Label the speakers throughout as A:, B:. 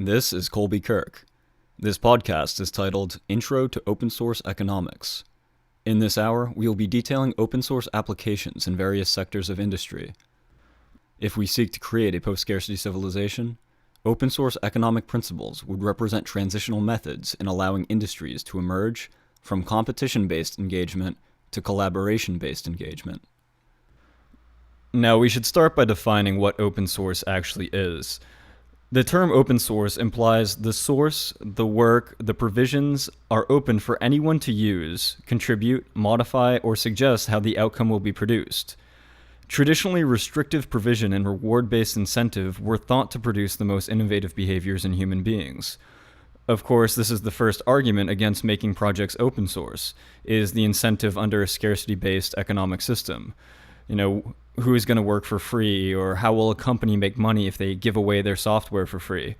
A: This is Colby Kirk. This podcast is titled Intro to Open Source Economics. In this hour, we will be detailing open source applications in various sectors of industry. If we seek to create a post-scarcity civilization, open source economic principles would represent transitional methods in allowing industries to emerge from competition-based engagement to collaboration-based engagement. Now, we should start by defining what open source actually is. The term open source implies the source, the work, the provisions are open for anyone to use, contribute, modify, or suggest how the outcome will be produced. Traditionally, restrictive provision and reward-based incentive were thought to produce the most innovative behaviors in human beings. Of course, this is the first argument against making projects open source, is the incentive under a scarcity-based economic system. Who is going to work for free, or how will a company make money if they give away their software for free?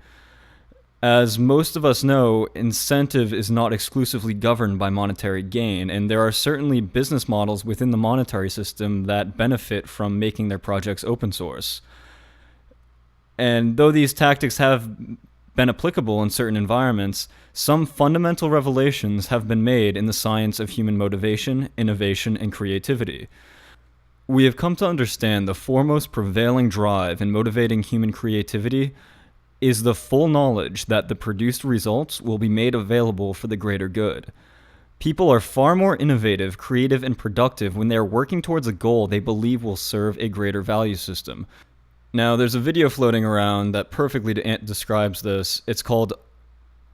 A: As most of us know, incentive is not exclusively governed by monetary gain, and there are certainly business models within the monetary system that benefit from making their projects open source. And though these tactics have been applicable in certain environments, some fundamental revelations have been made in the science of human motivation, innovation, and creativity. We have come to understand the foremost prevailing drive in motivating human creativity is the full knowledge that the produced results will be made available for the greater good. People are far more innovative, creative, and productive when they are working towards a goal they believe will serve a greater value system. Now, there's a video floating around that perfectly describes this. It's called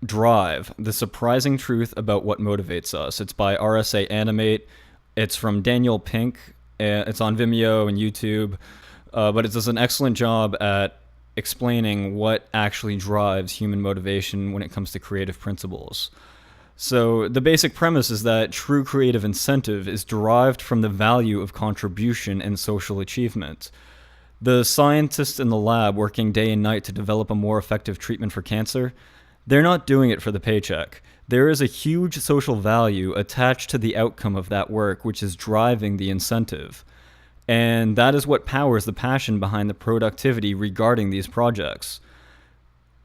A: Drive, The Surprising Truth About What Motivates Us. It's by RSA Animate. It's from Daniel Pink. It's on Vimeo and YouTube, but it does an excellent job at explaining what actually drives human motivation when it comes to creative principles. So the basic premise is that true creative incentive is derived from the value of contribution and social achievement. The scientists in the lab working day and night to develop a more effective treatment for cancer, they're not doing it for the paycheck. There is a huge social value attached to the outcome of that work, which is driving the incentive. And that is what powers the passion behind the productivity regarding these projects.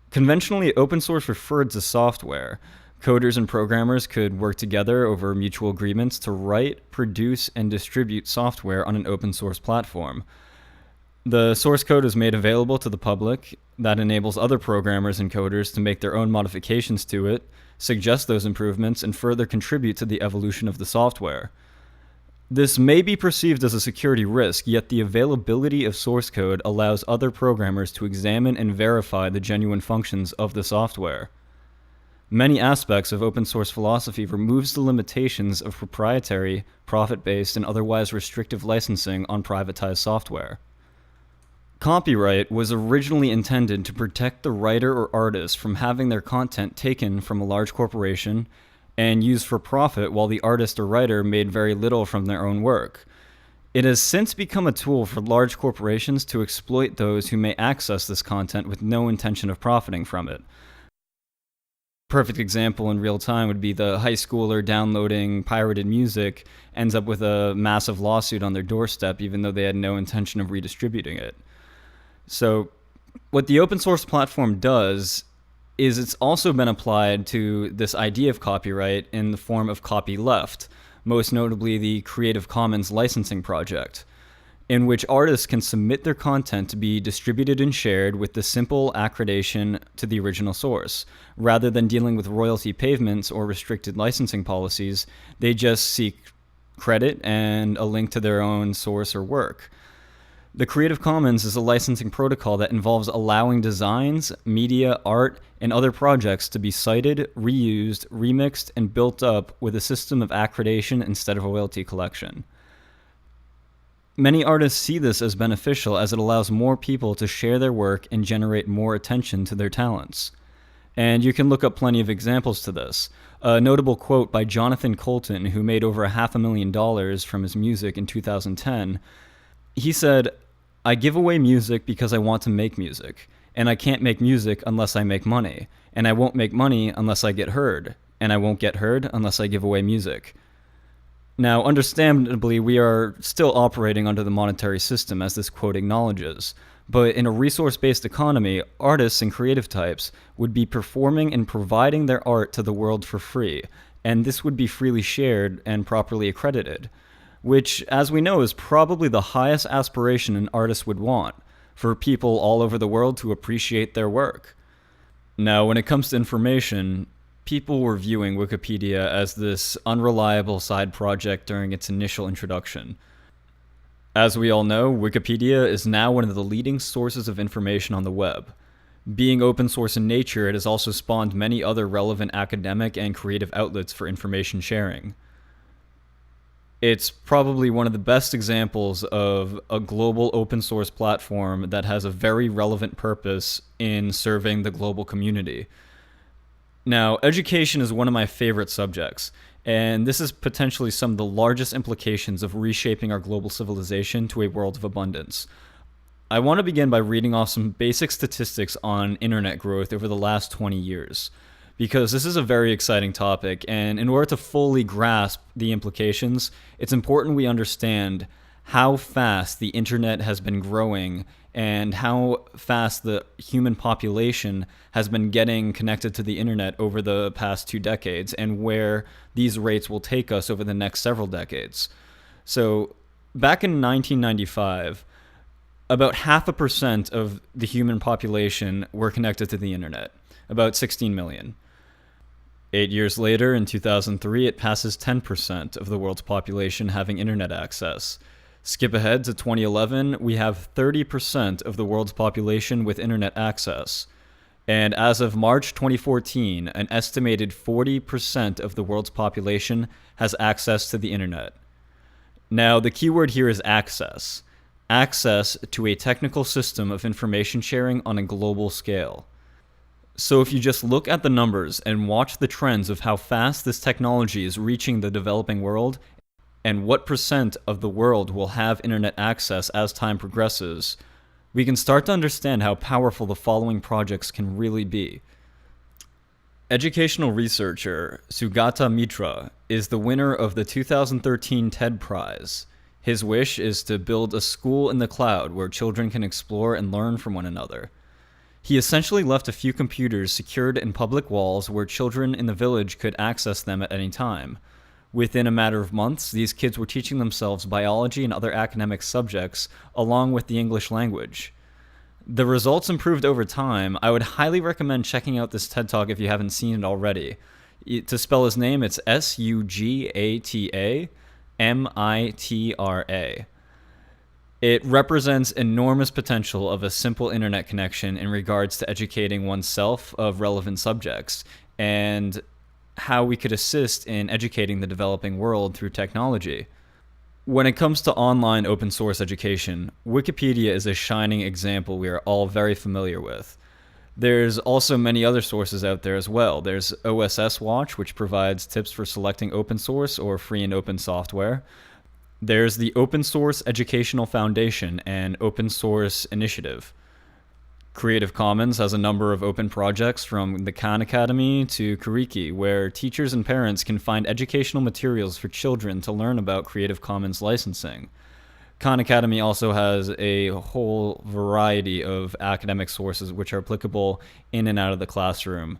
A: Conventionally, open source referred to software. Coders and programmers could work together over mutual agreements to write, produce, and distribute software on an open source platform. The source code is made available to the public. That enables other programmers and coders to make their own modifications to it, suggest those improvements, and further contribute to the evolution of the software. This may be perceived as a security risk, yet the availability of source code allows other programmers to examine and verify the genuine functions of the software. Many aspects of open source philosophy removes the limitations of proprietary, profit-based, and otherwise restrictive licensing on privatized software. Copyright was originally intended to protect the writer or artist from having their content taken from a large corporation and used for profit while the artist or writer made very little from their own work. It has since become a tool for large corporations to exploit those who may access this content with no intention of profiting from it. Perfect example in real time would be the high schooler downloading pirated music ends up with a massive lawsuit on their doorstep even though they had no intention of redistributing it. So what the open source platform does is it's also been applied to this idea of copyright in the form of copyleft, most notably the Creative Commons licensing project, in which artists can submit their content to be distributed and shared with the simple accreditation to the original source. Rather than dealing with royalty payments or restricted licensing policies, they just seek credit and a link to their own source or work. The Creative Commons is a licensing protocol that involves allowing designs, media, art, and other projects to be cited, reused, remixed, and built up with a system of accreditation instead of royalty collection. Many artists see this as beneficial as it allows more people to share their work and generate more attention to their talents. And you can look up plenty of examples to this. A notable quote by Jonathan Colton, who made over $500,000 from his music in 2010, he said, "I give away music because I want to make music, and I can't make music unless I make money, and I won't make money unless I get heard, and I won't get heard unless I give away music." Now, understandably, we are still operating under the monetary system, as this quote acknowledges, But in a resource-based economy, artists and creative types would be performing and providing their art to the world for free, and this would be freely shared and properly accredited, which, as we know, is probably the highest aspiration an artist would want, for people all over the world to appreciate their work. Now, when it comes to information, people were viewing Wikipedia as this unreliable side project during its initial introduction. As we all know, Wikipedia is now one of the leading sources of information on the web. Being open source in nature, it has also spawned many other relevant academic and creative outlets for information sharing. It's probably one of the best examples of a global open source platform that has a very relevant purpose in serving the global community. Now, education is one of my favorite subjects, and this is potentially some of the largest implications of reshaping our global civilization to a world of abundance. I want to begin by reading off some basic statistics on internet growth over the last 20 years, because this is a very exciting topic, and in order to fully grasp the implications, it's important we understand how fast the internet has been growing and how fast the human population has been getting connected to the internet over the past 2 decades, and where these rates will take us over the next several decades. So, back in 1995, about 0.5% of the human population were connected to the internet, about 16 million. 8 years later, in 2003, it passes 10% of the world's population having internet access. Skip ahead to 2011, we have 30% of the world's population with internet access. And as of March 2014, an estimated 40% of the world's population has access to the internet. Now, the keyword here is access. Access to a technical system of information sharing on a global scale. So if you just look at the numbers and watch the trends of how fast this technology is reaching the developing world, and what percent of the world will have internet access as time progresses, we can start to understand how powerful the following projects can really be. Educational researcher Sugata Mitra is the winner of the 2013 TED Prize. His wish is to build a school in the cloud where children can explore and learn from one another. He essentially left a few computers secured in public walls where children in the village could access them at any time. Within a matter of months, these kids were teaching themselves biology and other academic subjects, along with the English language. The results improved over time. I would highly recommend checking out this TED Talk if you haven't seen it already. To spell his name, it's Sugata-Mitra. It represents enormous potential of a simple internet connection in regards to educating oneself of relevant subjects, and how we could assist in educating the developing world through technology. When it comes to online open source education, Wikipedia is a shining example we are all very familiar with. There's also many other sources out there as well. There's OSS Watch, which provides tips for selecting open source or free and open software. There's the Open Source Educational Foundation and Open Source Initiative. Creative Commons has a number of open projects from the Khan Academy to Kuriki, where teachers and parents can find educational materials for children to learn about Creative Commons licensing. Khan Academy also has a whole variety of academic sources which are applicable in and out of the classroom.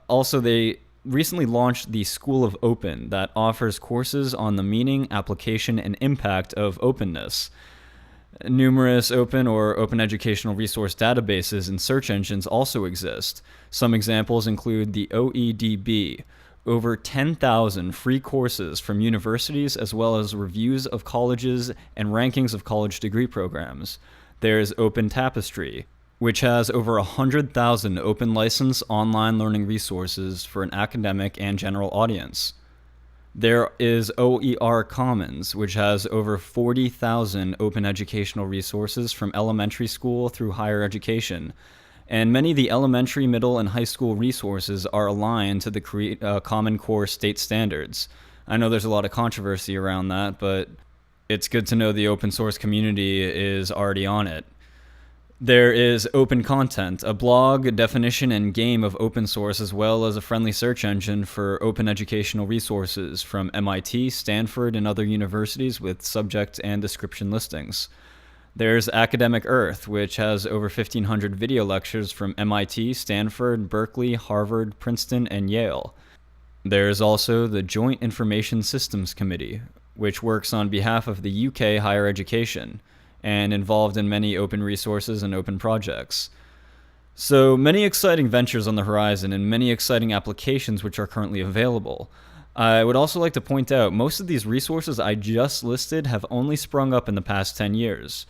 A: Also, they recently launched the School of Open that offers courses on the meaning, application, and impact of openness. Numerous open or open educational resource databases and search engines also exist. Some examples include the OEDB, over 10,000 free courses from universities, as well as reviews of colleges and rankings of college degree programs. There's Open Tapestry, which has over 100,000 open license online learning resources for an academic and general audience. There is OER Commons, which has over 40,000 open educational resources from elementary school through higher education. And many of the elementary, middle, and high school resources are aligned to the Common Core state standards. I know there's a lot of controversy around that, but it's good to know the open source community is already on it. There is Open Content, a blog, definition, and game of open source, as well as a friendly search engine for open educational resources from MIT, Stanford, and other universities with subject and description listings. There's Academic Earth, which has over 1,500 video lectures from MIT, Stanford, Berkeley, Harvard, Princeton, and Yale. There's also the Joint Information Systems Committee, which works on behalf of the UK higher education and involved in many open resources and open projects. So many exciting ventures on the horizon and many exciting applications which are currently available. I would also like to point out most of these resources I just listed have only sprung up in the past 10 years.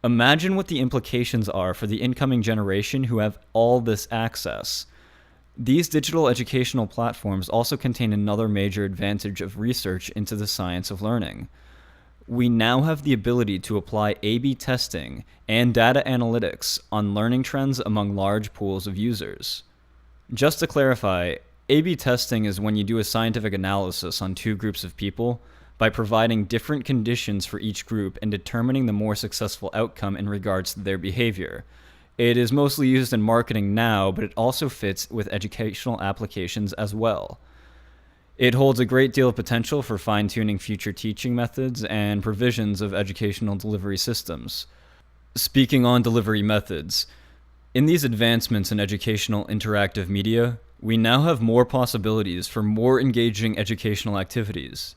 A: Imagine what the implications are for the incoming generation who have all this access. These digital educational platforms also contain another major advantage of research into the science of learning. We now have the ability to apply A/B testing and data analytics on learning trends among large pools of users. Just to clarify, A/B testing is when you do a scientific analysis on two groups of people by providing different conditions for each group and determining the more successful outcome in regards to their behavior. It is mostly used in marketing now, but it also fits with educational applications as well. It holds a great deal of potential for fine-tuning future teaching methods and provisions of educational delivery systems. Speaking on delivery methods, in these advancements in educational interactive media, we now have more possibilities for more engaging educational activities.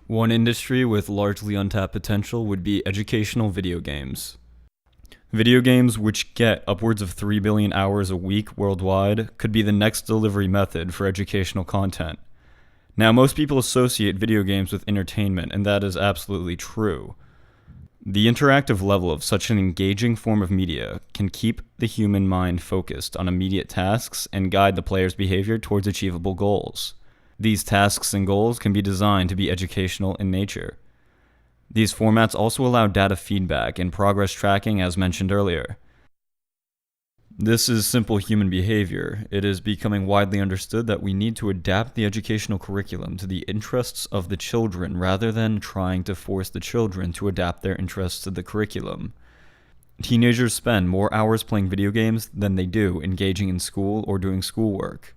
A: One industry with largely untapped potential would be educational video games. Video games, which get upwards of 3 billion hours a week worldwide, could be the next delivery method for educational content. Now, most people associate video games with entertainment, and that is absolutely true. The interactive level of such an engaging form of media can keep the human mind focused on immediate tasks and guide the player's behavior towards achievable goals. These tasks and goals can be designed to be educational in nature. These formats also allow data feedback and progress tracking, as mentioned earlier. This is simple human behavior. It is becoming widely understood that we need to adapt the educational curriculum to the interests of the children rather than trying to force the children to adapt their interests to the curriculum. Teenagers spend more hours playing video games than they do engaging in school or doing schoolwork.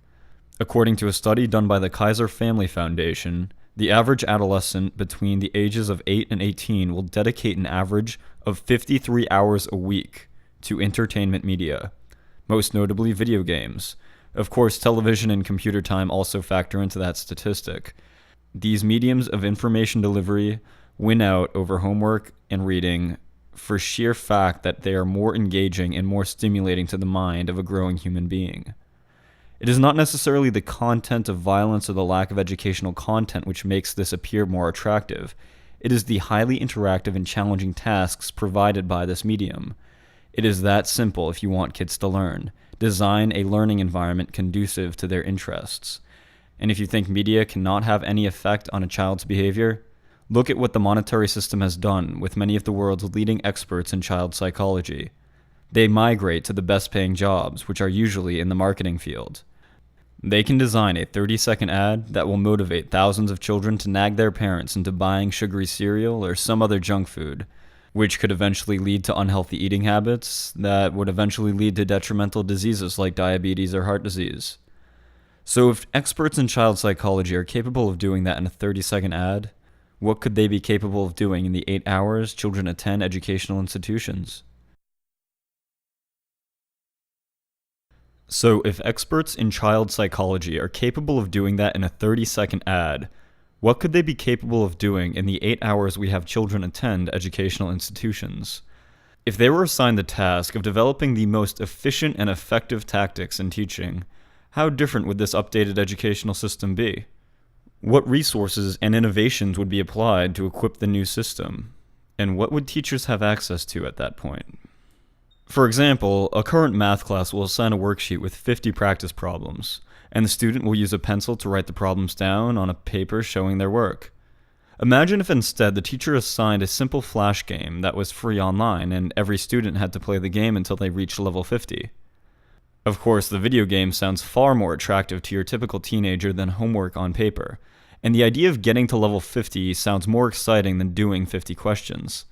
A: According to a study done by the Kaiser Family Foundation, the average adolescent between the ages of 8 and 18 will dedicate an average of 53 hours a week to entertainment media, most notably video games. Of course, television and computer time also factor into that statistic. These mediums of information delivery win out over homework and reading for sheer fact that they are more engaging and more stimulating to the mind of a growing human being. It is not necessarily the content of violence or the lack of educational content which makes this appear more attractive. It is the highly interactive and challenging tasks provided by this medium. It is that simple if you want kids to learn. Design a learning environment conducive to their interests. And if you think media cannot have any effect on a child's behavior, look at what the monetary system has done with many of the world's leading experts in child psychology. They migrate to the best-paying jobs, which are usually in the marketing field. They can design a 30-second ad that will motivate thousands of children to nag their parents into buying sugary cereal or some other junk food, which could eventually lead to unhealthy eating habits that would eventually lead to detrimental diseases like diabetes or heart disease. So if experts in child psychology are capable of doing that in a 30-second ad, what could they be capable of doing in the 8 hours children attend educational institutions? So if experts in child psychology are capable of doing that in a 30-second ad, what could they be capable of doing in the 8 hours we have children attend educational institutions? If they were assigned the task of developing the most efficient and effective tactics in teaching, how different would this updated educational system be? What resources and innovations would be applied to equip the new system? And what would teachers have access to at that point? For example, a current math class will assign a worksheet with 50 practice problems, and the student will use a pencil to write the problems down on a paper showing their work. Imagine if instead the teacher assigned a simple flash game that was free online and every student had to play the game until they reached level 50. Of course, the video game sounds far more attractive to your typical teenager than homework on paper, and the idea of getting to level 50 sounds more exciting than doing 50 questions.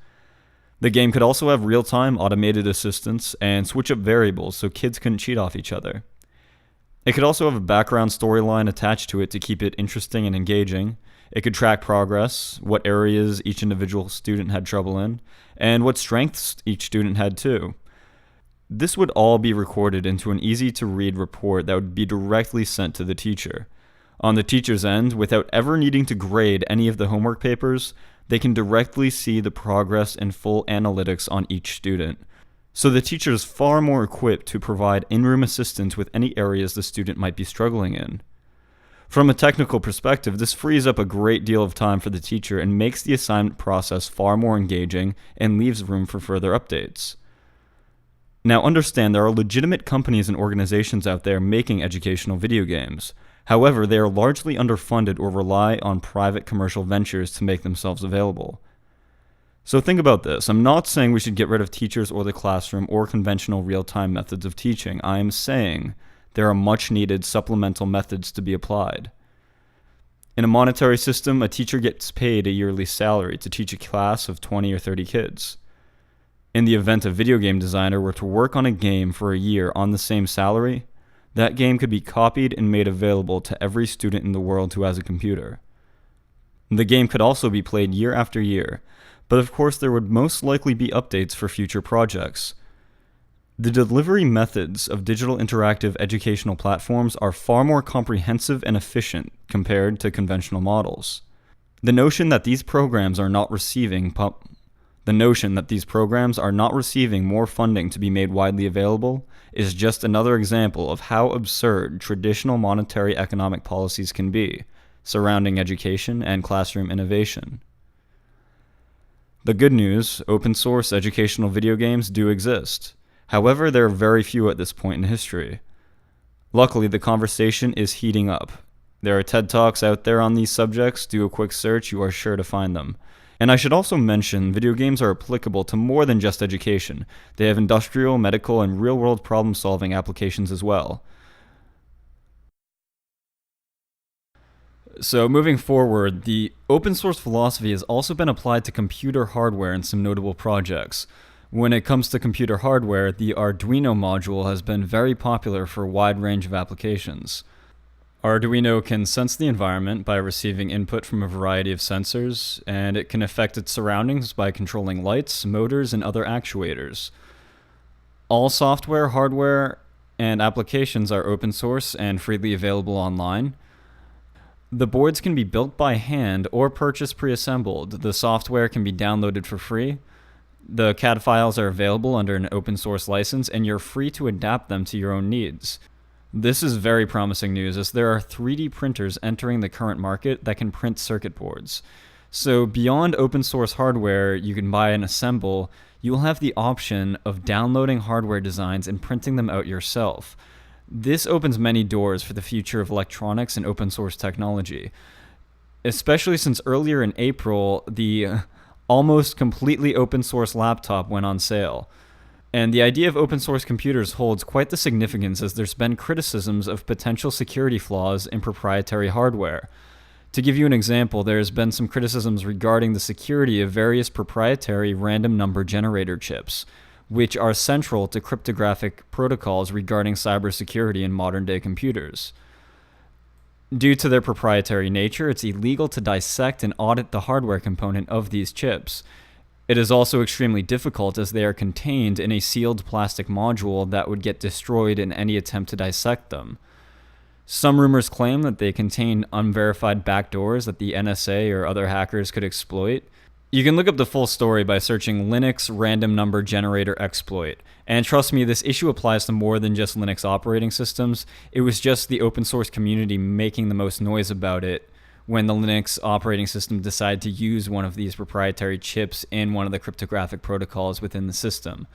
A: The game could also have real-time automated assistance and switch up variables so kids couldn't cheat off each other. It could also have a background storyline attached to it to keep it interesting and engaging. It could track progress, what areas each individual student had trouble in, and what strengths each student had too. This would all be recorded into an easy-to-read report that would be directly sent to the teacher. On the teacher's end, without ever needing to grade any of the homework papers, they can directly see the progress and full analytics on each student. So the teacher is far more equipped to provide in-room assistance with any areas the student might be struggling in. From a technical perspective, this frees up a great deal of time for the teacher and makes the assignment process far more engaging and leaves room for further updates. Now understand, there are legitimate companies and organizations out there making educational video games. However, they are largely underfunded or rely on private commercial ventures to make themselves available. So think about this. I'm not saying we should get rid of teachers or the classroom or conventional real-time methods of teaching. I am saying there are much-needed supplemental methods to be applied. In a monetary system, a teacher gets paid a yearly salary to teach a class of 20 or 30 kids. In the event a video game designer were to work on a game for a year on the same salary, that game could be copied and made available to every student in the world who has a computer. The game could also be played year after year, but of course there would most likely be updates for future projects. The delivery methods of digital interactive educational platforms are far more comprehensive and efficient compared to conventional models. The notion that these programs are not receiving more funding to be made widely available is just another example of how absurd traditional monetary economic policies can be surrounding education and classroom innovation. The good news, open source educational video games do exist. However, there are very few at this point in history. Luckily, the conversation is heating up. There are TED Talks out there on these subjects. Do a quick search, you are sure to find them. And I should also mention, video games are applicable to more than just education. They have industrial, medical, and real-world problem-solving applications as well. So moving forward, the open source philosophy has also been applied to computer hardware in some notable projects. When it comes to computer hardware, the Arduino module has been very popular for a wide range of applications. Arduino can sense the environment by receiving input from a variety of sensors, and it can affect its surroundings by controlling lights, motors, and other actuators. All software, hardware, and applications are open source and freely available online. The boards can be built by hand or purchased pre-assembled. The software can be downloaded for free. The CAD files are available under an open source license, and you're free to adapt them to your own needs. This is very promising news, as there are 3D printers entering the current market that can print circuit boards. So beyond open source hardware you can buy and assemble, you will have the option of downloading hardware designs and printing them out yourself. This opens many doors for the future of electronics and open source technology, especially since earlier in April, the almost completely open source laptop went on sale. And the idea of open source computers holds quite the significance, as there's been criticisms of potential security flaws in proprietary hardware. To give you an example, there's been some criticisms regarding the security of various proprietary random number generator chips, which are central to cryptographic protocols regarding cybersecurity in modern-day computers. Due to their proprietary nature, it's illegal to dissect and audit the hardware component of these chips. It is also extremely difficult, as they are contained in a sealed plastic module that would get destroyed in any attempt to dissect them. Some rumors claim that they contain unverified backdoors that the NSA or other hackers could exploit. You can look up the full story by searching Linux random number generator exploit. And trust me, this issue applies to more than just Linux operating systems. It was just the open source community making the most noise about it when the Linux operating system decided to use one of these proprietary chips in one of the cryptographic protocols within the system.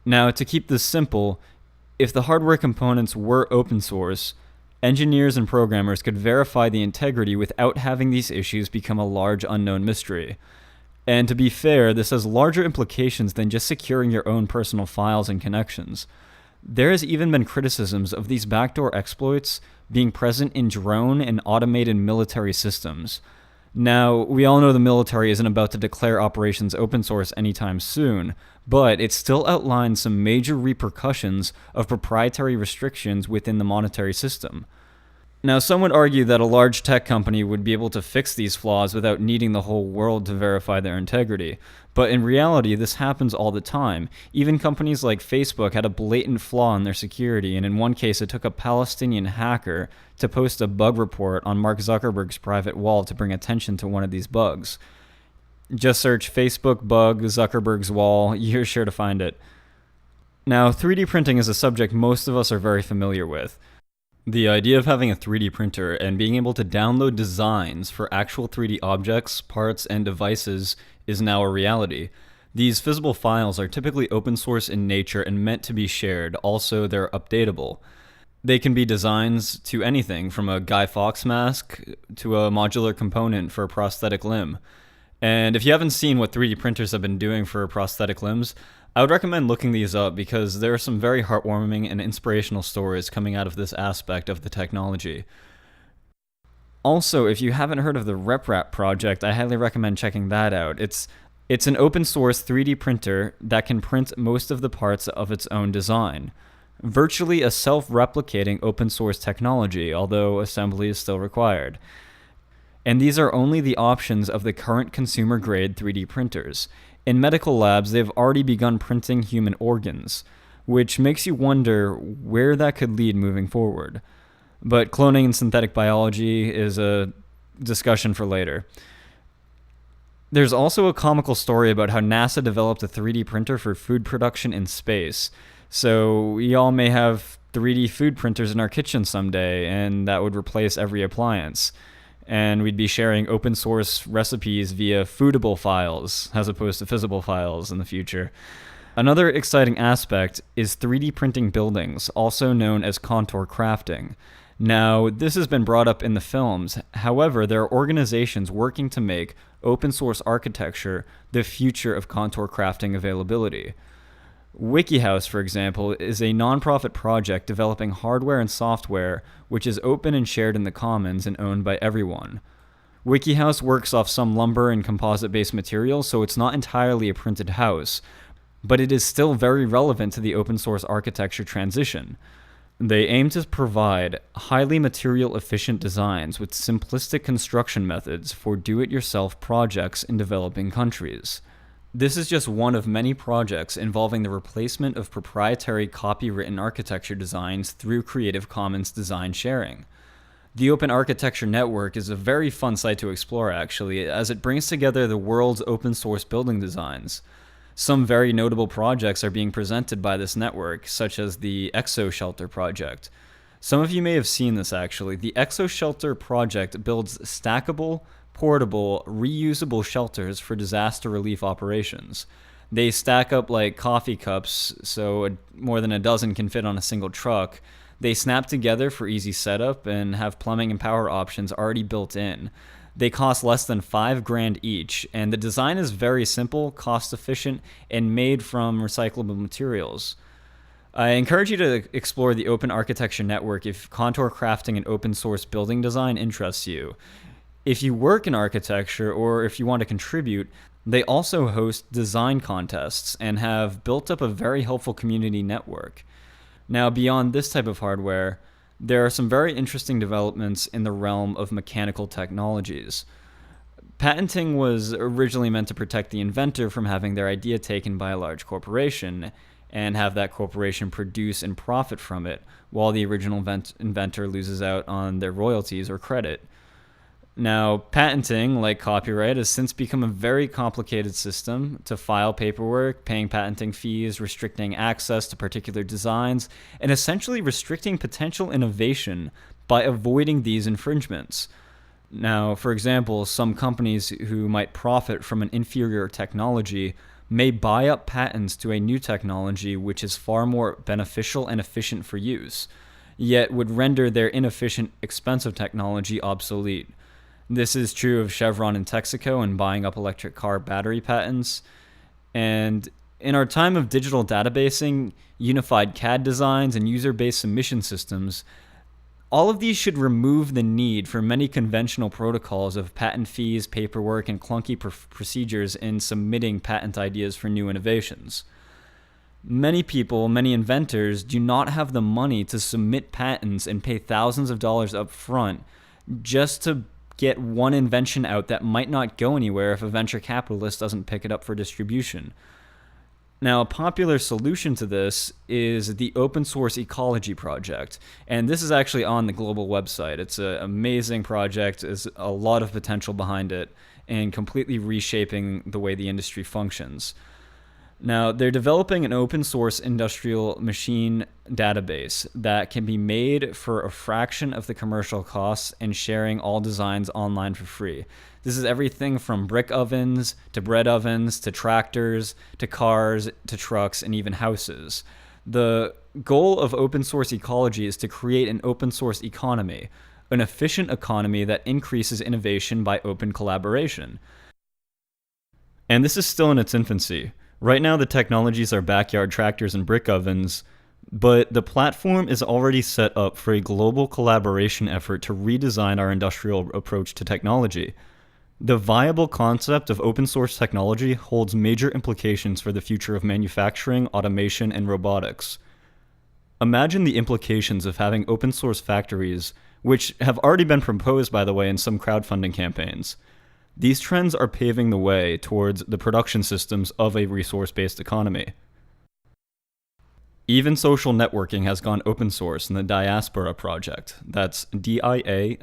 A: Now, to keep this simple, if the hardware components were open source, engineers and programmers could verify the integrity without having these issues become a large unknown mystery. And to be fair, this has larger implications than just securing your own personal files and connections. There has even been criticisms of these backdoor exploits being present in drone and automated military systems. Now, we all know the military isn't about to declare operations open source anytime soon, but it still outlines some major repercussions of proprietary restrictions within the monetary system. Now, some would argue that a large tech company would be able to fix these flaws without needing the whole world to verify their integrity. But in reality, this happens all the time. Even companies like Facebook had a blatant flaw in their security, and in one case, it took a Palestinian hacker to post a bug report on Mark Zuckerberg's private wall to bring attention to one of these bugs. Just search Facebook bug Zuckerberg's wall, you're sure to find it. Now, 3D printing is a subject most of us are very familiar with. The idea of having a 3D printer and being able to download designs for actual 3D objects, parts, and devices is now a reality. These visible files are typically open source in nature and meant to be shared, also they're updatable. They can be designs to anything from a Guy Fawkes mask to a modular component for a prosthetic limb. And if you haven't seen what 3D printers have been doing for prosthetic limbs, I would recommend looking these up because there are some very heartwarming and inspirational stories coming out of this aspect of the technology. Also, if you haven't heard of the RepRap project, I highly recommend checking that out. It's an open source 3D printer that can print most of the parts of its own design. Virtually a self-replicating open source technology, although assembly is still required. And these are only the options of the current consumer-grade 3D printers. In medical labs, they've already begun printing human organs, which makes you wonder where that could lead moving forward. But cloning and synthetic biology is a discussion for later. There's also a comical story about how NASA developed a 3D printer for food production in space. So we all may have 3D food printers in our kitchen someday, and that would replace every appliance. And we'd be sharing open source recipes via foodable files as opposed to visible files in the future. Another exciting aspect is 3D printing buildings, also known as contour crafting. Now, this has been brought up in the films. However, there are organizations working to make open source architecture the future of contour crafting availability. WikiHouse, for example, is a nonprofit project developing hardware and software which is open and shared in the commons and owned by everyone. WikiHouse works off some lumber and composite-based materials, so it's not entirely a printed house, but it is still very relevant to the open source architecture transition. They aim to provide highly material-efficient designs with simplistic construction methods for do-it-yourself projects in developing countries. This is just one of many projects involving the replacement of proprietary copywritten architecture designs through Creative Commons design sharing. The Open Architecture Network is a very fun site to explore, actually, as it brings together the world's open source building designs. Some very notable projects are being presented by this network, such as the Exoshelter project. Some of you may have seen this, actually. The Exoshelter project builds stackable, portable, reusable shelters for disaster relief operations. They stack up like coffee cups, so more than a dozen can fit on a single truck. They snap together for easy setup and have plumbing and power options already built in. They cost less than $5,000 each, and the design is very simple, cost efficient, and made from recyclable materials. I encourage you to explore the Open Architecture Network if contour crafting and open source building design interests you. If you work in architecture or if you want to contribute, they also host design contests and have built up a very helpful community network. Now, beyond this type of hardware, there are some very interesting developments in the realm of mechanical technologies. Patenting was originally meant to protect the inventor from having their idea taken by a large corporation and have that corporation produce and profit from it, while the original inventor loses out on their royalties or credit. Now, patenting, like copyright, has since become a very complicated system to file paperwork, paying patenting fees, restricting access to particular designs, and essentially restricting potential innovation by avoiding these infringements. Now, for example, some companies who might profit from an inferior technology may buy up patents to a new technology which is far more beneficial and efficient for use, yet would render their inefficient, expensive technology obsolete. This is true of Chevron and Texaco in buying up electric car battery patents. And in our time of digital databasing, unified CAD designs, and user-based submission systems, All of these should remove the need for many conventional protocols of patent fees, paperwork, and clunky procedures in submitting patent ideas for new innovations. Many people, many inventors, do not have the money to submit patents and pay thousands of dollars up front just to get one invention out that might not go anywhere if a venture capitalist doesn't pick it up for distribution. Now, a popular solution to this is the Open Source Ecology Project, and this is actually on the global website. It's an amazing project, there's a lot of potential behind it, and completely reshaping the way the industry functions. Now, they're developing an open source industrial machine database that can be made for a fraction of the commercial costs and sharing all designs online for free. This is everything from brick ovens to bread ovens to tractors to cars to trucks and even houses. The goal of open source ecology is to create an open source economy, an efficient economy that increases innovation by open collaboration. And this is still in its infancy. Right now, the technologies are backyard tractors and brick ovens, but the platform is already set up for a global collaboration effort to redesign our industrial approach to technology. The viable concept of open source technology holds major implications for the future of manufacturing, automation, and robotics. Imagine the implications of having open source factories, which have already been proposed, by the way, in some crowdfunding campaigns. These trends are paving the way towards the production systems of a resource-based economy. Even social networking has gone open source in the Diaspora project. That's Diaspora.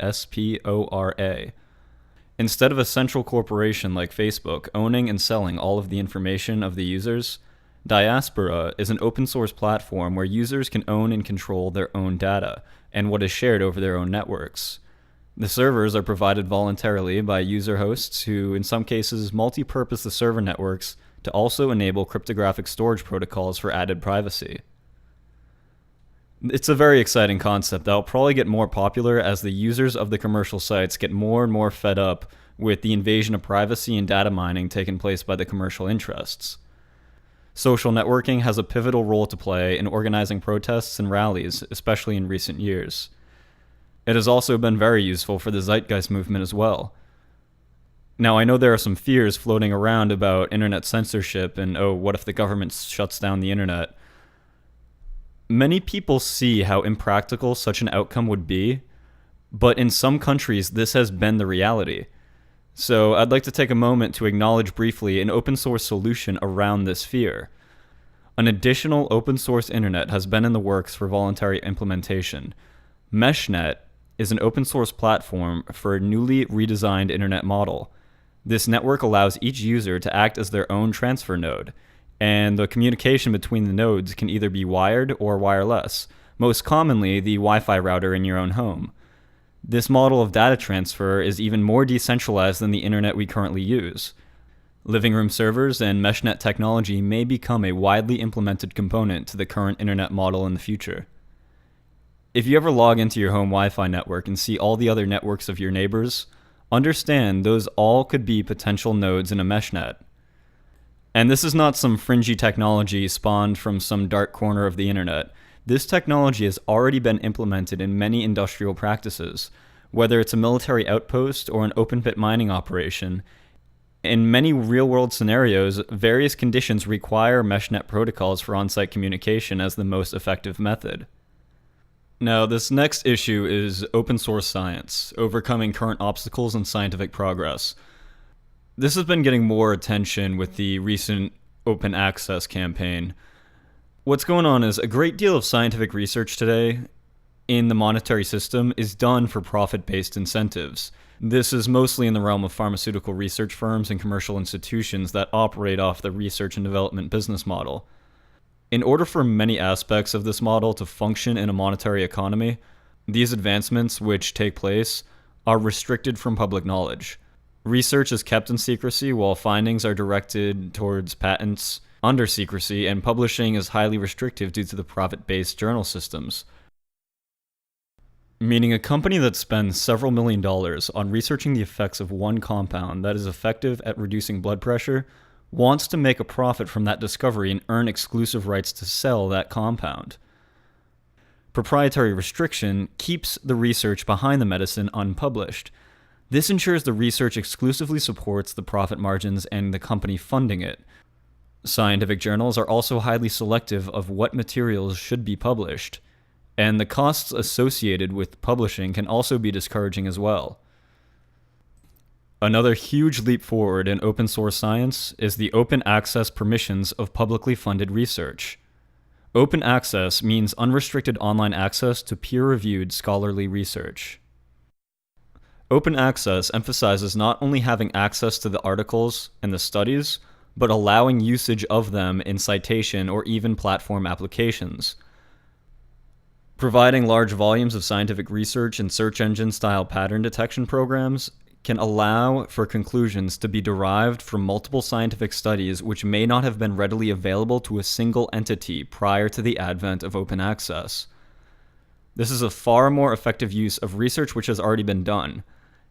A: Instead of a central corporation like Facebook owning and selling all of the information of the users, Diaspora is an open source platform where users can own and control their own data and what is shared over their own networks. The servers are provided voluntarily by user hosts who, in some cases, multi-purpose the server networks to also enable cryptographic storage protocols for added privacy. It's a very exciting concept that will probably get more popular as the users of the commercial sites get more and more fed up with the invasion of privacy and data mining taking place by the commercial interests. Social networking has a pivotal role to play in organizing protests and rallies, especially in recent years. It has also been very useful for the Zeitgeist movement as well. Now, I know there are some fears floating around about internet censorship and, what if the government shuts down the internet? Many people see how impractical such an outcome would be, but in some countries this has been the reality. So I'd like to take a moment to acknowledge briefly an open source solution around this fear. An additional open source internet has been in the works for voluntary implementation. MeshNet is an open source platform for a newly redesigned internet model. This network allows each user to act as their own transfer node, and the communication between the nodes can either be wired or wireless, most commonly the Wi-Fi router in your own home. This model of data transfer is even more decentralized than the internet we currently use. Living room servers and MeshNet technology may become a widely implemented component to the current internet model in the future. If you ever log into your home Wi-Fi network and see all the other networks of your neighbors, understand those all could be potential nodes in a meshnet. And this is not some fringy technology spawned from some dark corner of the internet. This technology has already been implemented in many industrial practices, whether it's a military outpost or an open-pit mining operation. In many real-world scenarios, various conditions require meshnet protocols for on-site communication as the most effective method. Now, this next issue is open source science, overcoming current obstacles in scientific progress. This has been getting more attention with the recent open access campaign. What's going on is a great deal of scientific research today in the monetary system is done for profit-based incentives. This is mostly in the realm of pharmaceutical research firms and commercial institutions that operate off the research and development business model. In order for many aspects of this model to function in a monetary economy, these advancements which take place are restricted from public knowledge. Research is kept in secrecy while findings are directed towards patents under secrecy, and publishing is highly restrictive due to the profit-based journal systems. Meaning a company that spends several $1 million on researching the effects of one compound that is effective at reducing blood pressure wants to make a profit from that discovery and earn exclusive rights to sell that compound. Proprietary restriction keeps the research behind the medicine unpublished. This ensures the research exclusively supports the profit margins and the company funding it. Scientific journals are also highly selective of what materials should be published, and the costs associated with publishing can also be discouraging as well. Another huge leap forward in open source science is the open access permissions of publicly funded research. Open access means unrestricted online access to peer-reviewed scholarly research. Open access emphasizes not only having access to the articles and the studies, but allowing usage of them in citation or even platform applications. Providing large volumes of scientific research in search engine-style pattern detection programs can allow for conclusions to be derived from multiple scientific studies which may not have been readily available to a single entity prior to the advent of open access. This is a far more effective use of research which has already been done,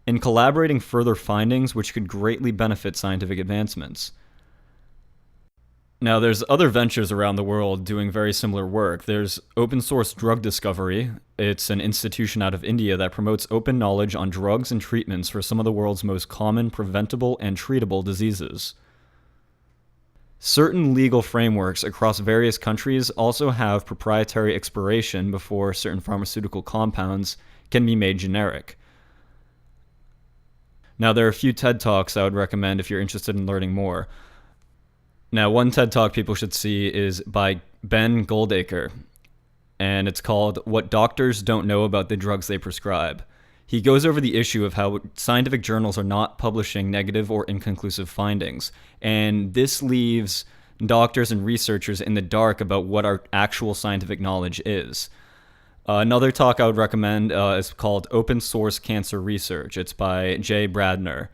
A: in collaborating further findings which could greatly benefit scientific advancements. Now, there's other ventures around the world doing very similar work. There's Open Source Drug Discovery. It's an institution out of India that promotes open knowledge on drugs and treatments for some of the world's most common preventable and treatable diseases. Certain legal frameworks across various countries also have proprietary expiration before certain pharmaceutical compounds can be made generic. Now, there are a few TED Talks I would recommend if you're interested in learning more. Now, one TED Talk people should see is by Ben Goldacre, and it's called What Doctors Don't Know About the Drugs They Prescribe. He goes over the issue of how scientific journals are not publishing negative or inconclusive findings, and this leaves doctors and researchers in the dark about what our actual scientific knowledge is. Another talk I would recommend is called Open Source Cancer Research. It's by Jay Bradner,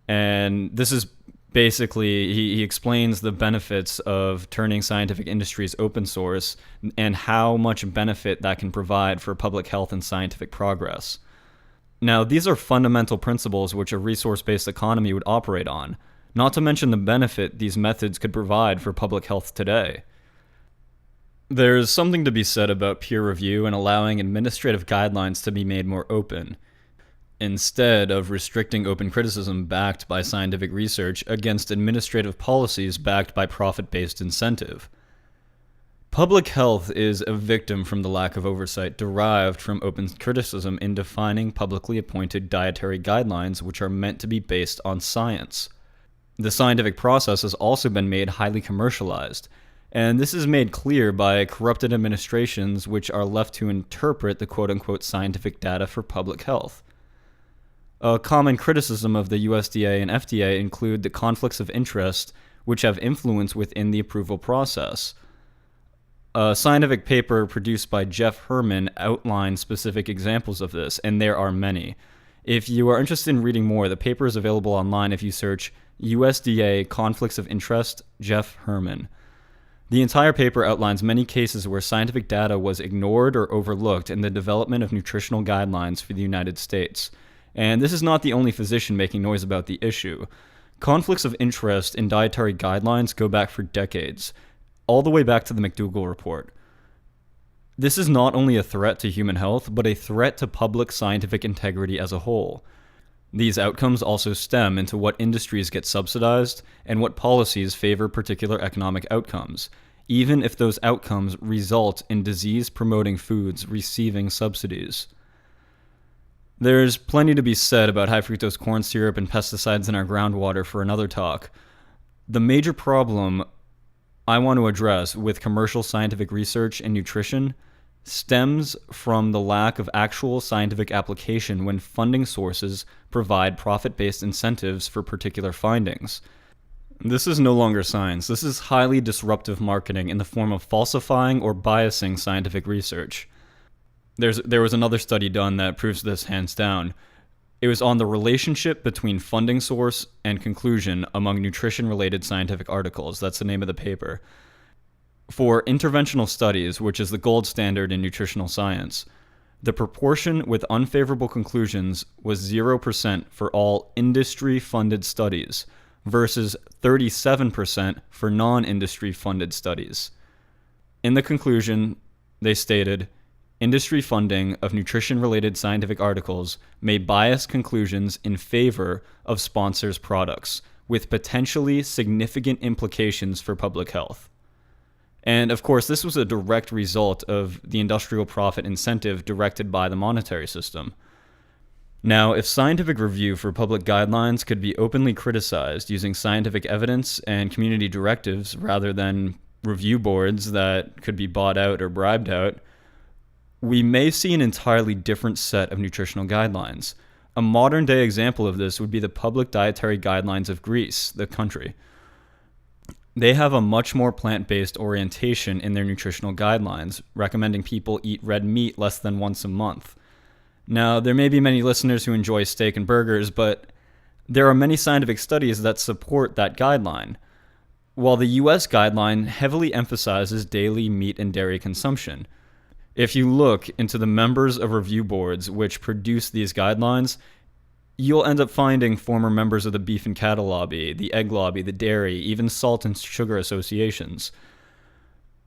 A: and this is basically, he explains the benefits of turning scientific industries open source and how much benefit that can provide for public health and scientific progress. Now, these are fundamental principles which a resource-based economy would operate on, not to mention the benefit these methods could provide for public health today. There's something to be said about peer review and allowing administrative guidelines to be made more open, instead of restricting open criticism backed by scientific research against administrative policies backed by profit-based incentive. Public health is a victim from the lack of oversight derived from open criticism in defining publicly appointed dietary guidelines which are meant to be based on science. The scientific process has also been made highly commercialized, and this is made clear by corrupted administrations which are left to interpret the quote-unquote scientific data for public health. A common criticism of the USDA and FDA include the conflicts of interest which have influence within the approval process. A scientific paper produced by Jeff Herman outlines specific examples of this, and there are many. If you are interested in reading more, the paper is available online if you search USDA Conflicts of Interest, Jeff Herman. The entire paper outlines many cases where scientific data was ignored or overlooked in the development of nutritional guidelines for the United States. And this is not the only physician making noise about the issue. Conflicts of interest in dietary guidelines go back for decades, all the way back to the McDougall Report. This is not only a threat to human health, but a threat to public scientific integrity as a whole. These outcomes also stem into what industries get subsidized and what policies favor particular economic outcomes, even if those outcomes result in disease-promoting foods receiving subsidies. There's plenty to be said about high fructose corn syrup and pesticides in our groundwater for another talk. The major problem I want to address with commercial scientific research in nutrition stems from the lack of actual scientific application when funding sources provide profit-based incentives for particular findings. This is no longer science. This is highly disruptive marketing in the form of falsifying or biasing scientific research. There was another study done that proves this hands down. It was on the relationship between funding source and conclusion among nutrition-related scientific articles. That's the name of the paper. For interventional studies, which is the gold standard in nutritional science, the proportion with unfavorable conclusions was 0% for all industry-funded studies versus 37% for non-industry funded studies. In the conclusion, they stated, industry funding of nutrition-related scientific articles may bias conclusions in favor of sponsors' products, with potentially significant implications for public health. And of course, this was a direct result of the industrial profit incentive directed by the monetary system. Now, if scientific review for public guidelines could be openly criticized using scientific evidence and community directives rather than review boards that could be bought out or bribed out, we may see an entirely different set of nutritional guidelines. A modern-day example of this would be the public dietary guidelines of Greece, the country. They have a much more plant-based orientation in their nutritional guidelines, recommending people eat red meat less than once a month. Now, there may be many listeners who enjoy steak and burgers, but there are many scientific studies that support that guideline. While the US guideline heavily emphasizes daily meat and dairy consumption. If you look into the members of review boards which produce these guidelines, you'll end up finding former members of the beef and cattle lobby, the egg lobby, the dairy, even salt and sugar associations.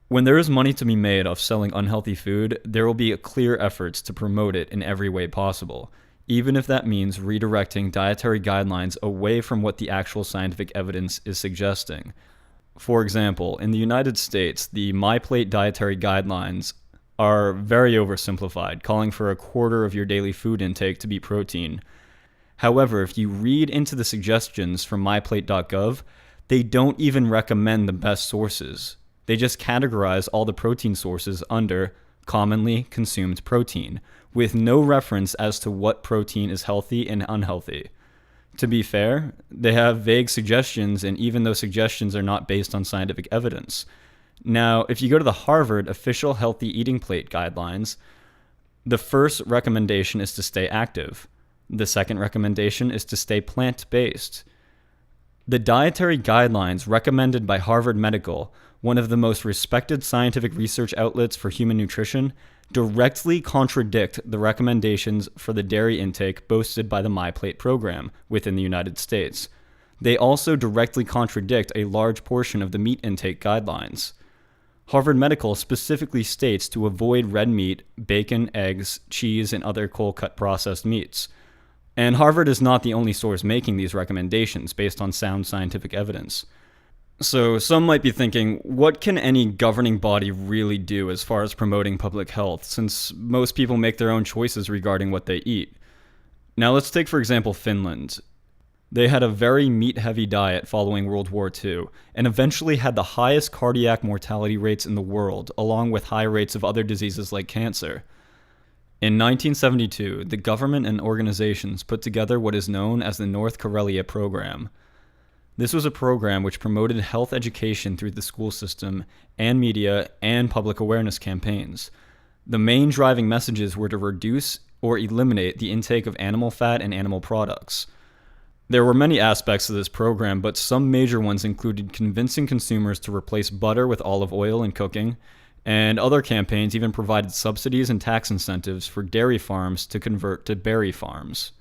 A: When there is money to be made off selling unhealthy food, there will be clear efforts to promote it in every way possible, even if that means redirecting dietary guidelines away from what the actual scientific evidence is suggesting. For example, in the United States, the MyPlate dietary guidelines are very oversimplified, calling for a quarter of your daily food intake to be protein. However, if you read into the suggestions from myplate.gov, they don't even recommend the best sources. They just categorize all the protein sources under commonly consumed protein, with no reference as to what protein is healthy and unhealthy. To be fair, they have vague suggestions, and even those suggestions are not based on scientific evidence. Now, if you go to the Harvard official healthy eating plate guidelines, the first recommendation is to stay active. The second recommendation is to stay plant-based. The dietary guidelines recommended by Harvard Medical, one of the most respected scientific research outlets for human nutrition, directly contradict the recommendations for the dairy intake boasted by the MyPlate program within the United States. They also directly contradict a large portion of the meat intake guidelines. Harvard Medical specifically states to avoid red meat, bacon, eggs, cheese, and other cold-cut processed meats. And Harvard is not the only source making these recommendations based on sound scientific evidence. So some might be thinking, what can any governing body really do as far as promoting public health, since most people make their own choices regarding what they eat? Now let's take, for example, Finland. They had a very meat-heavy diet following World War II, and eventually had the highest cardiac mortality rates in the world, along with high rates of other diseases like cancer. In 1972, the government and organizations put together what is known as the North Karelia Program. This was a program which promoted health education through the school system and media and public awareness campaigns. The main driving messages were to reduce or eliminate the intake of animal fat and animal products. There were many aspects of this program, but some major ones included convincing consumers to replace butter with olive oil in cooking, and other campaigns even provided subsidies and tax incentives for dairy farms to convert to berry farms.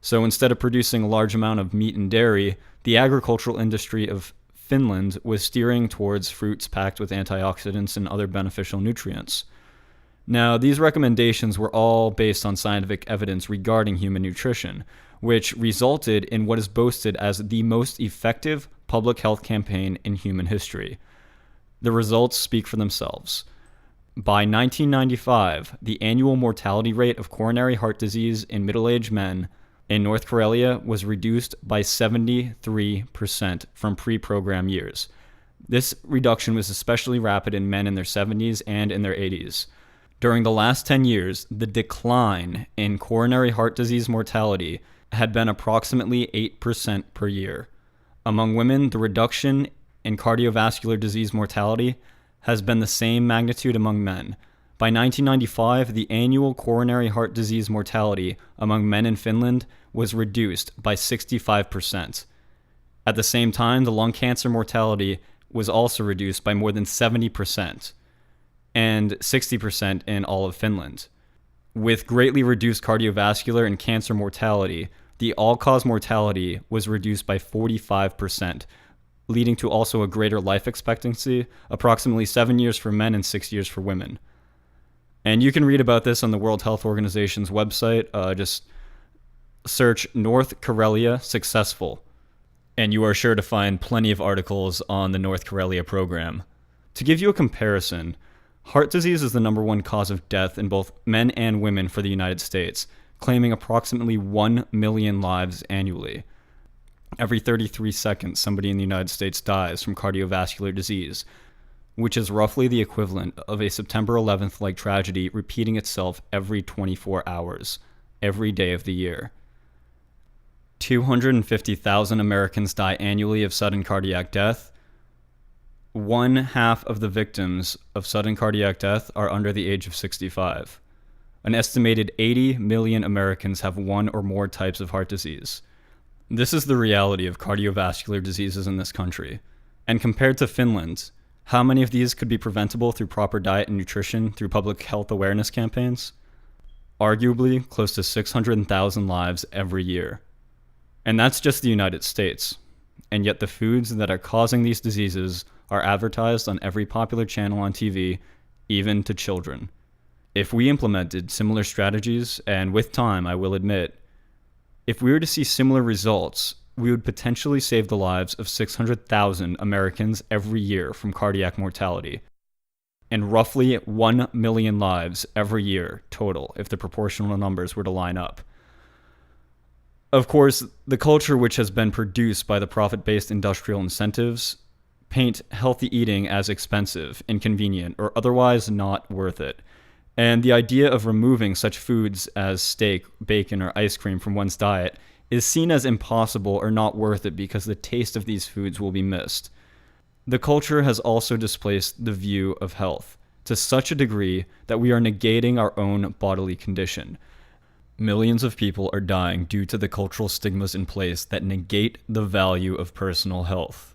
A: So instead of producing a large amount of meat and dairy, the agricultural industry of Finland was steering towards fruits packed with antioxidants and other beneficial nutrients. Now, these recommendations were all based on scientific evidence regarding human nutrition, which resulted in what is boasted as the most effective public health campaign in human history. The results speak for themselves. By 1995, the annual mortality rate of coronary heart disease in middle-aged men in North Karelia was reduced by 73% from pre-program years. This reduction was especially rapid in men in their 70s and in their 80s. During the last 10 years, the decline in coronary heart disease mortality had been approximately 8% per year. Among women, the reduction in cardiovascular disease mortality has been the same magnitude among men. By 1995, the annual coronary heart disease mortality among men in Finland was reduced by 65%. At the same time, the lung cancer mortality was also reduced by more than 70%, and 60% in all of Finland. With greatly reduced cardiovascular and cancer mortality, the all-cause mortality was reduced by 45%, leading to also a greater life expectancy, approximately 7 years for men and 6 years for women. And you can read about this on the World Health Organization's website. Just search North Karelia successful, and you are sure to find plenty of articles on the North Karelia program. To give you a comparison, heart disease is the #1 cause of death in both men and women for the United States, claiming approximately 1 million lives annually. Every 33 seconds, somebody in the United States dies from cardiovascular disease, which is roughly the equivalent of a September 11th-like tragedy repeating itself every 24 hours, every day of the year. 250,000 Americans die annually of sudden cardiac death. 1/2 of the victims of sudden cardiac death are under the age of 65. An estimated 80 million Americans have one or more types of heart disease. This is the reality of cardiovascular diseases in this country. And compared to Finland, how many of these could be preventable through proper diet and nutrition through public health awareness campaigns? Arguably close to 600,000 lives every year. And that's just the United States. And yet the foods that are causing these diseases are advertised on every popular channel on TV, even to children. If we implemented similar strategies, and with time, I will admit, if we were to see similar results, we would potentially save the lives of 600,000 Americans every year from cardiac mortality, and roughly 1 million lives every year total if the proportional numbers were to line up. Of course, the culture which has been produced by the profit-based industrial incentives paint healthy eating as expensive, inconvenient, or otherwise not worth it. And the idea of removing such foods as steak, bacon, or ice cream from one's diet is seen as impossible or not worth it because the taste of these foods will be missed. The culture has also displaced the view of health to such a degree that we are negating our own bodily condition. Millions of people are dying due to the cultural stigmas in place that negate the value of personal health.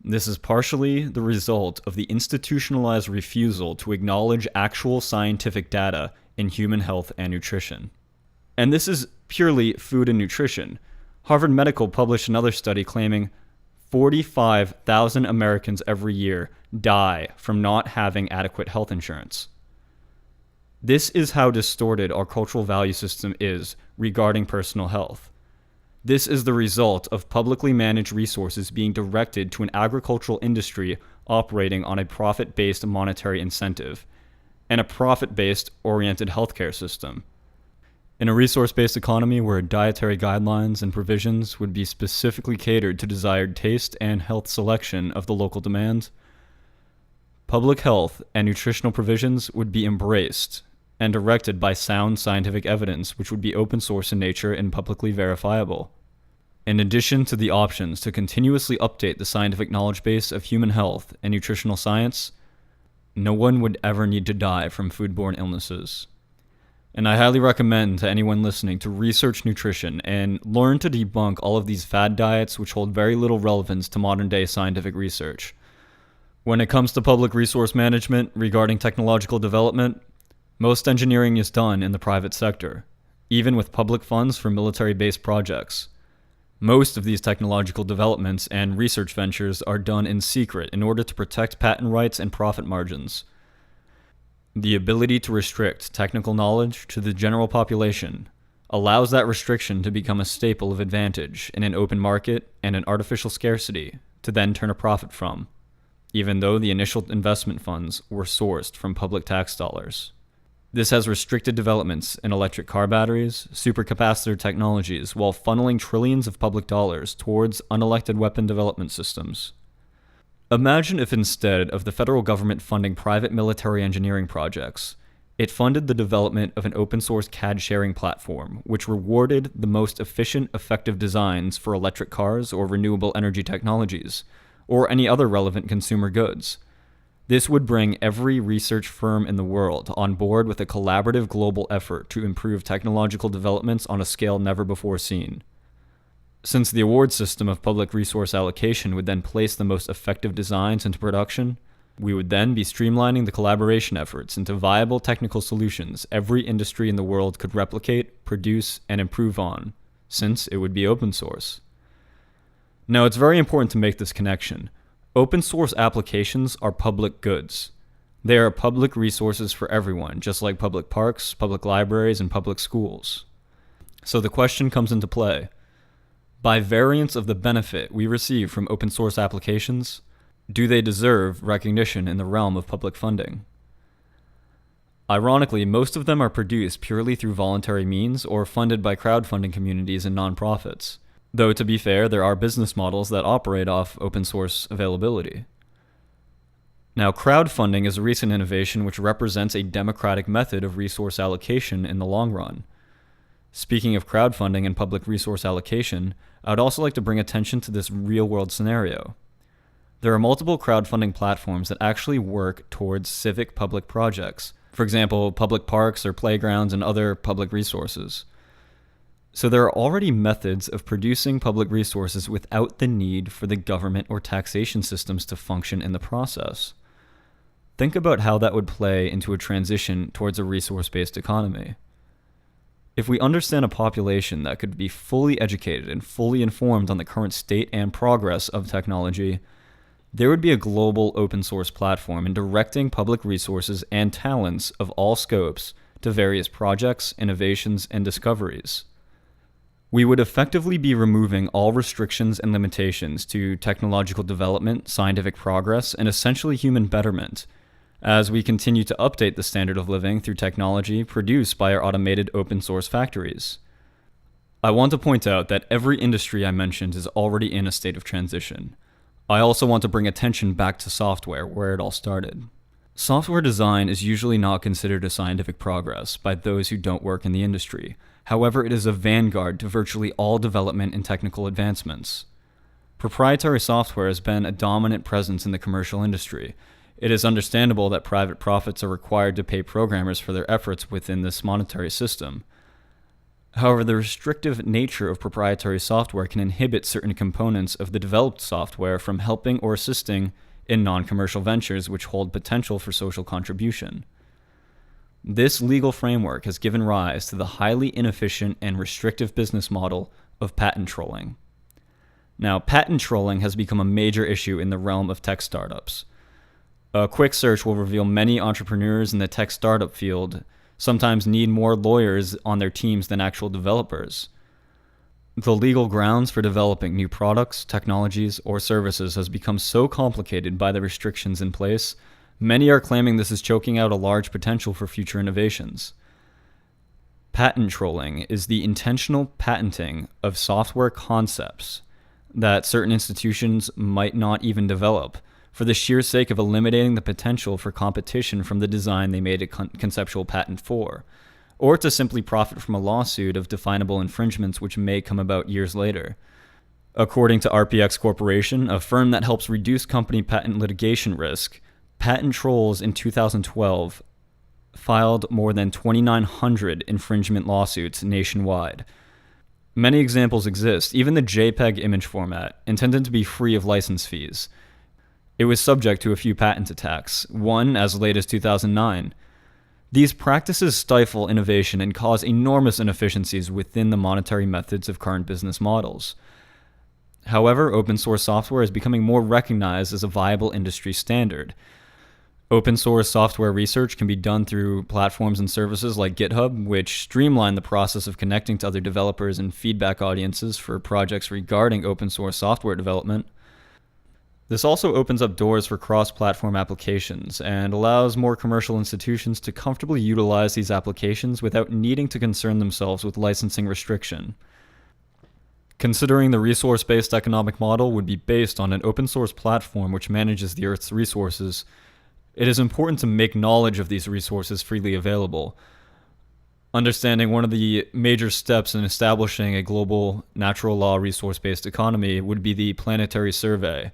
A: This is partially the result of the institutionalized refusal to acknowledge actual scientific data in human health and nutrition. And this is purely food and nutrition. Harvard Medical published another study claiming 45,000 Americans every year die from not having adequate health insurance. This is how distorted our cultural value system is regarding personal health. This is the result of publicly managed resources being directed to an agricultural industry operating on a profit-based monetary incentive and a profit-based oriented healthcare system. In a resource-based economy where dietary guidelines and provisions would be specifically catered to desired taste and health selection of the local demand, public health and nutritional provisions would be embraced and directed by sound scientific evidence which would be open source in nature and publicly verifiable. In addition to the options to continuously update the scientific knowledge base of human health and nutritional science, no one would ever need to die from foodborne illnesses. And I highly recommend to anyone listening to research nutrition and learn to debunk all of these fad diets which hold very little relevance to modern-day scientific research. When it comes to public resource management regarding technological development, most engineering is done in the private sector, even with public funds for military-based projects. Most of these technological developments and research ventures are done in secret in order to protect patent rights and profit margins. The ability to restrict technical knowledge to the general population allows that restriction to become a staple of advantage in an open market and an artificial scarcity to then turn a profit from, even though the initial investment funds were sourced from public tax dollars. This has restricted developments in electric car batteries, supercapacitor technologies, while funneling trillions of public dollars towards unelected weapon development systems. Imagine if instead of the federal government funding private military engineering projects, it funded the development of an open-source CAD sharing platform, which rewarded the most efficient, effective designs for electric cars or renewable energy technologies, or any other relevant consumer goods. This would bring every research firm in the world on board with a collaborative global effort to improve technological developments on a scale never before seen. Since the award system of public resource allocation would then place the most effective designs into production, we would then be streamlining the collaboration efforts into viable technical solutions every industry in the world could replicate, produce, and improve on, since it would be open source. Now, it's very important to make this connection. Open source applications are public goods. They are public resources for everyone, just like public parks, public libraries, and public schools. So the question comes into play. By variance of the benefit we receive from open source applications, do they deserve recognition in the realm of public funding? Ironically, most of them are produced purely through voluntary means or funded by crowdfunding communities and nonprofits. Though, to be fair, there are business models that operate off open source availability. Now, crowdfunding is a recent innovation which represents a democratic method of resource allocation in the long run. Speaking of crowdfunding and public resource allocation, I would also like to bring attention to this real-world scenario. There are multiple crowdfunding platforms that actually work towards civic public projects. For example, public parks or playgrounds and other public resources. So there are already methods of producing public resources without the need for the government or taxation systems to function in the process. Think about how that would play into a transition towards a resource-based economy. If we understand a population that could be fully educated and fully informed on the current state and progress of technology, there would be a global open source platform in directing public resources and talents of all scopes to various projects, innovations, and discoveries. We would effectively be removing all restrictions and limitations to technological development, scientific progress, and essentially human betterment, as we continue to update the standard of living through technology produced by our automated open source factories. I want to point out that every industry I mentioned is already in a state of transition. I also want to bring attention back to software, where it all started. Software design is usually not considered a scientific progress by those who don't work in the industry. However, it is a vanguard to virtually all development and technical advancements. Proprietary software has been a dominant presence in the commercial industry. It is understandable that private profits are required to pay programmers for their efforts within this monetary system. However, the restrictive nature of proprietary software can inhibit certain components of the developed software from helping or assisting in non-commercial ventures which hold potential for social contribution. This legal framework has given rise to the highly inefficient and restrictive business model of patent trolling. Now, patent trolling has become a major issue in the realm of tech startups. A quick search will reveal many entrepreneurs in the tech startup field sometimes need more lawyers on their teams than actual developers. The legal grounds for developing new products, technologies, or services has become so complicated by the restrictions in place, many are claiming this is choking out a large potential for future innovations. Patent trolling is the intentional patenting of software concepts that certain institutions might not even develop, for the sheer sake of eliminating the potential for competition from the design they made a conceptual patent for, or to simply profit from a lawsuit of definable infringements which may come about years later. According to RPX Corporation, a firm that helps reduce company patent litigation risk, patent trolls in 2012 filed more than 2,900 infringement lawsuits nationwide. Many examples exist, even the JPEG image format, intended to be free of license fees. It was subject to a few patent attacks, one as late as 2009. These practices stifle innovation and cause enormous inefficiencies within the monetary methods of current business models. However, open source software is becoming more recognized as a viable industry standard. Open source software research can be done through platforms and services like GitHub, which streamline the process of connecting to other developers and feedback audiences for projects regarding open source software development. This also opens up doors for cross-platform applications and allows more commercial institutions to comfortably utilize these applications without needing to concern themselves with licensing restriction. Considering the resource-based economic model would be based on an open-source platform which manages the Earth's resources, it is important to make knowledge of these resources freely available. Understanding one of the major steps in establishing a global natural law resource-based economy would be the planetary survey.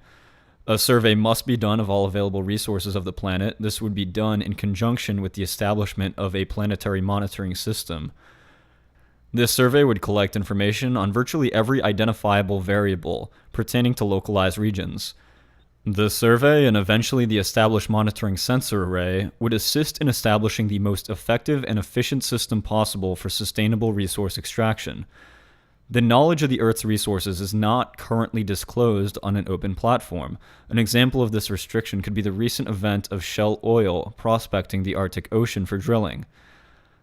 A: A survey must be done of all available resources of the planet. This would be done in conjunction with the establishment of a planetary monitoring system. This survey would collect information on virtually every identifiable variable pertaining to localized regions. The survey and eventually the established monitoring sensor array would assist in establishing the most effective and efficient system possible for sustainable resource extraction. The knowledge of the Earth's resources is not currently disclosed on an open platform. An example of this restriction could be the recent event of Shell Oil prospecting the Arctic Ocean for drilling.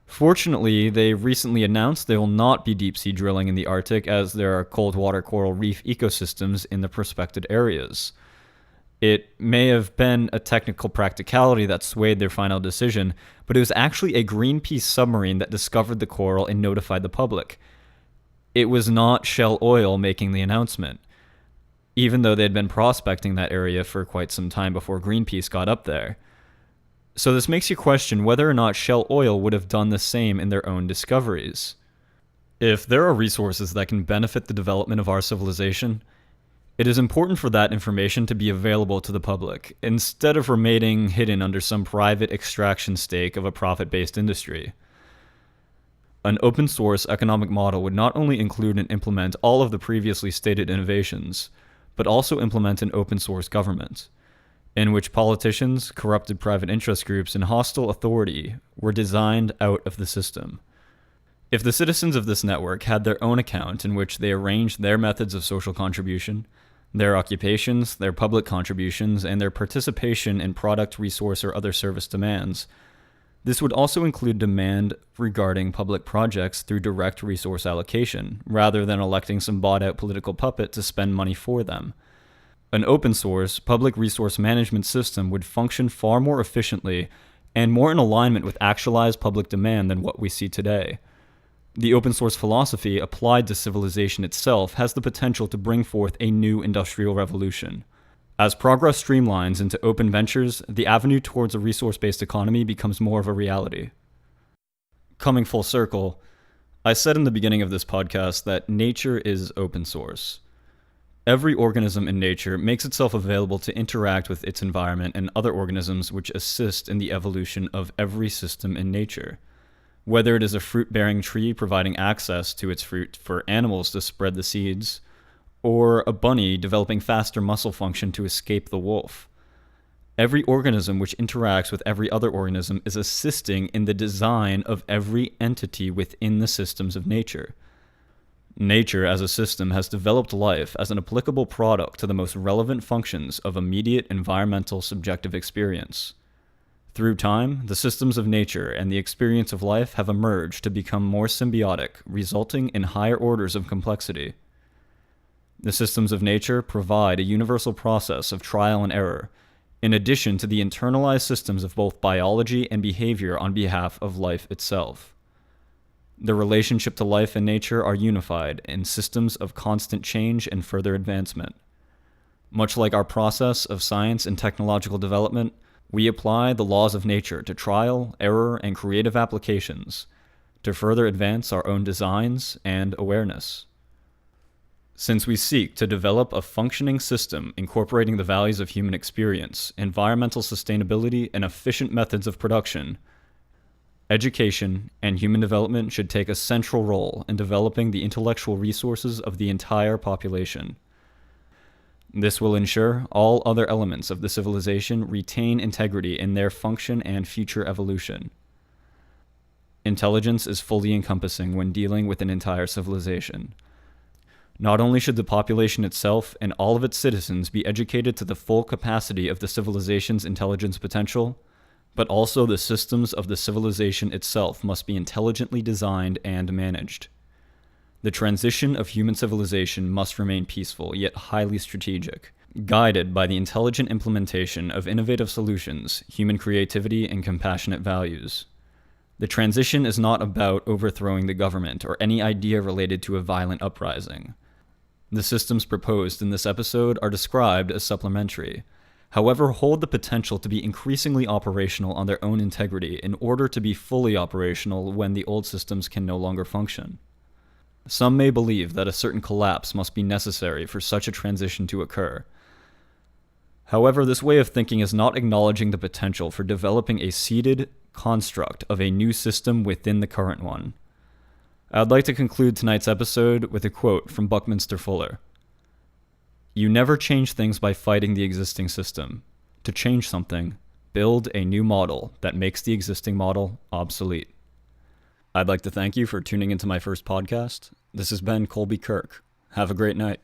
A: Fortunately, they recently announced there will not be deep-sea drilling in the Arctic, as there are cold water coral reef ecosystems in the prospected areas. It may have been a technical practicality that swayed their final decision, but it was actually a Greenpeace submarine that discovered the coral and notified the public. It was not Shell Oil making the announcement, even though they had been prospecting that area for quite some time before Greenpeace got up there. So this makes you question whether or not Shell Oil would have done the same in their own discoveries. If there are resources that can benefit the development of our civilization, it is important for that information to be available to the public, instead of remaining hidden under some private extraction stake of a profit-based industry. An open-source economic model would not only include and implement all of the previously stated innovations, but also implement an open-source government, in which politicians, corrupted private interest groups, and hostile authority were designed out of the system. If the citizens of this network had their own account in which they arranged their methods of social contribution, their occupations, their public contributions, and their participation in product, resource, or other service demands, this would also include demand regarding public projects through direct resource allocation, rather than electing some bought-out political puppet to spend money for them. An open-source, public resource management system would function far more efficiently and more in alignment with actualized public demand than what we see today. The open-source philosophy applied to civilization itself has the potential to bring forth a new industrial revolution. As progress streamlines into open ventures, the avenue towards a resource-based economy becomes more of a reality. Coming full circle, I said in the beginning of this podcast that nature is open source. Every organism in nature makes itself available to interact with its environment and other organisms which assist in the evolution of every system in nature. Whether it is a fruit-bearing tree providing access to its fruit for animals to spread the seeds, or a bunny developing faster muscle function to escape the wolf. Every organism which interacts with every other organism is assisting in the design of every entity within the systems of nature. Nature as a system has developed life as an applicable product to the most relevant functions of immediate environmental subjective experience. Through time, the systems of nature and the experience of life have emerged to become more symbiotic, resulting in higher orders of complexity. The systems of nature provide a universal process of trial and error, in addition to the internalized systems of both biology and behavior on behalf of life itself. The relationship to life and nature are unified in systems of constant change and further advancement. Much like our process of science and technological development, we apply the laws of nature to trial, error, and creative applications to further advance our own designs and awareness. Since we seek to develop a functioning system incorporating the values of human experience, environmental sustainability, and efficient methods of production, education and human development should take a central role in developing the intellectual resources of the entire population. This will ensure all other elements of the civilization retain integrity in their function and future evolution. Intelligence is fully encompassing when dealing with an entire civilization. Not only should the population itself and all of its citizens be educated to the full capacity of the civilization's intelligence potential, but also the systems of the civilization itself must be intelligently designed and managed. The transition of human civilization must remain peaceful yet highly strategic, guided by the intelligent implementation of innovative solutions, human creativity, and compassionate values. The transition is not about overthrowing the government or any idea related to a violent uprising. The systems proposed in this episode are described as supplementary, however hold the potential to be increasingly operational on their own integrity in order to be fully operational when the old systems can no longer function. Some may believe that a certain collapse must be necessary for such a transition to occur. However, this way of thinking is not acknowledging the potential for developing a seeded construct of a new system within the current one. I'd like to conclude tonight's episode with a quote from Buckminster Fuller. "You never change things by fighting the existing system. To change something, build a new model that makes the existing model obsolete." I'd like to thank you for tuning into my first podcast. This has been Colby Kirk. Have a great night.